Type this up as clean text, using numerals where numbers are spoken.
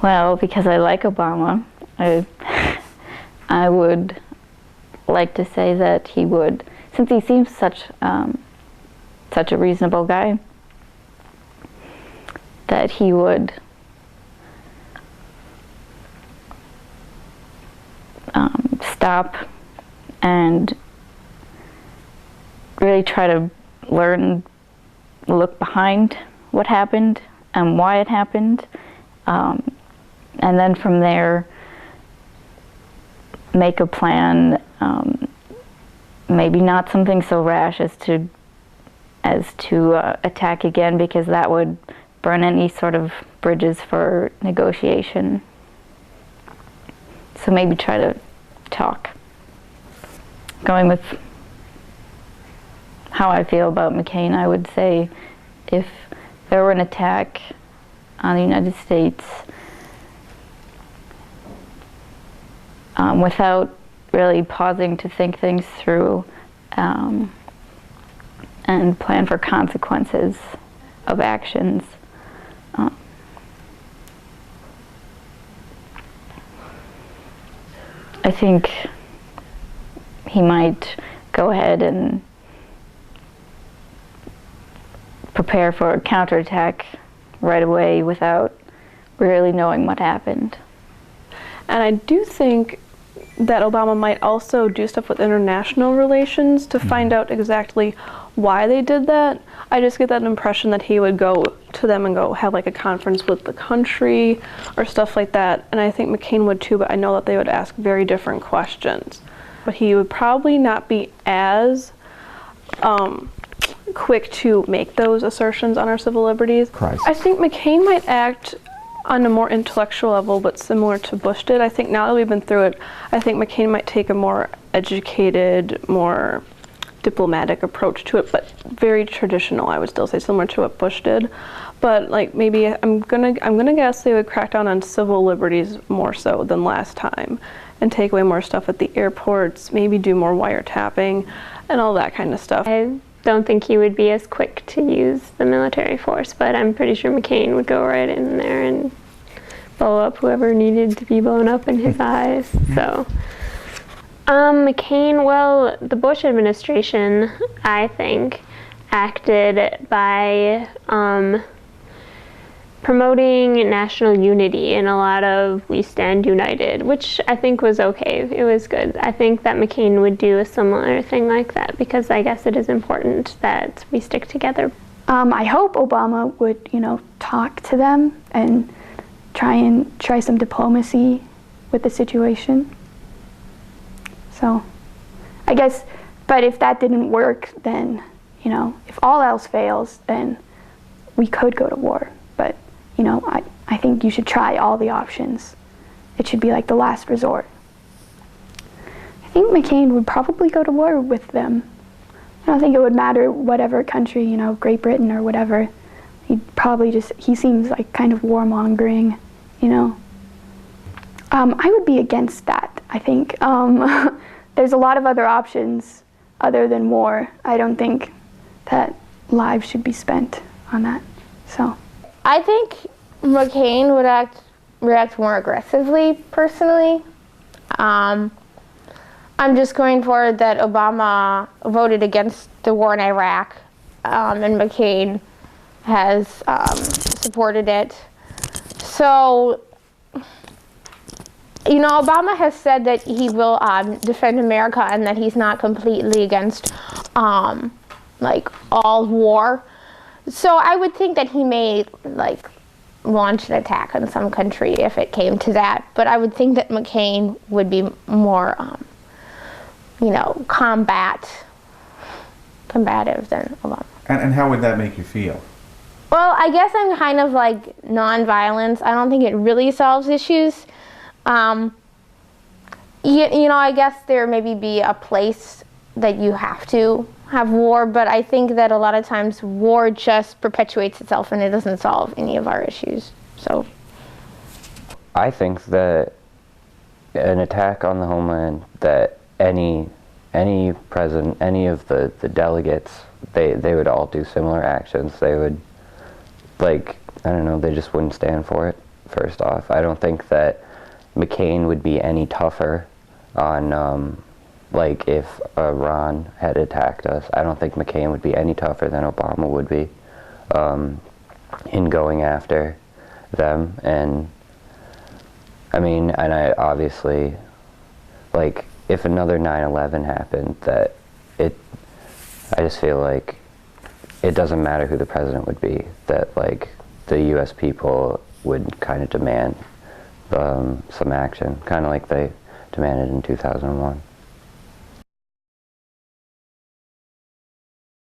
Well, because I like Obama, I would like to say that he would, since he seems such a reasonable guy, that he would stop and really try to look behind what happened and why it happened, and then from there make a plan, maybe not something so rash as to attack again, because that would burn any sort of bridges for negotiation. So maybe try to talk. Going with how I feel about McCain, I would say if there were an attack on the United States, without really pausing to think things through and plan for consequences of actions, I think he might go ahead and prepare for a counterattack right away without really knowing what happened. And I do think that Obama might also do stuff with international relations to find out exactly why they did that. I just get that impression that he would go to them and go have like a conference with the country or stuff like that. And I think McCain would too, but I know that they would ask very different questions. But he would probably not be as quick to make those assertions on our civil liberties. Christ. I think McCain might act on a more intellectual level, but similar to Bush did. I think now that we've been through it, I think McCain might take a more educated, more diplomatic approach to it, but very traditional, I would still say, similar to what Bush did. But like maybe I'm gonna guess they would crack down on civil liberties more so than last time, and take away more stuff at the airports, maybe do more wiretapping and all that kind of stuff. I don't think he would be as quick to use the military force, but I'm pretty sure McCain would go right in there and blow up whoever needed to be blown up in his eyes. So McCain, well, the Bush administration, I think, acted by promoting national unity and a lot of "we stand united," which I think was okay. It was good. I think that McCain would do a similar thing like that, because I guess it is important that we stick together. I hope Obama would, talk to them and try some diplomacy with the situation. So, I guess, but if that didn't work, then, if all else fails, then we could go to war. But, I think you should try all the options. It should be like the last resort. I think McCain would probably go to war with them. I don't think it would matter whatever country, Great Britain or whatever. He'd probably he seems like kind of warmongering, I would be against that, I think. There's a lot of other options other than war. I don't think that lives should be spent on that, so. I think McCain would react more aggressively, personally. I'm just going forward that Obama voted against the war in Iraq, and McCain has supported it. So, Obama has said that he will defend America and that he's not completely against all war. So I would think that he may launch an attack on some country if it came to that. But I would think that McCain would be more, combative than Obama. And how would that make you feel? Well, I guess I'm kind of like nonviolence. I don't think it really solves issues. I guess there maybe be a place that you have to have war, but I think that a lot of times war just perpetuates itself and it doesn't solve any of our issues. So I think that an attack on the homeland, that any president, any of the delegates, they would all do similar actions. They would, they just wouldn't stand for it. first off. I don't think that McCain would be any tougher on, like, if Iran had attacked us. I don't think McCain would be any tougher than Obama would be in going after them. And I mean, and I obviously, like, if another 9/11 happened, I just feel like it doesn't matter who the president would be, that, like, the U.S. people would kind of demand some action, kind of like they demanded in 2001.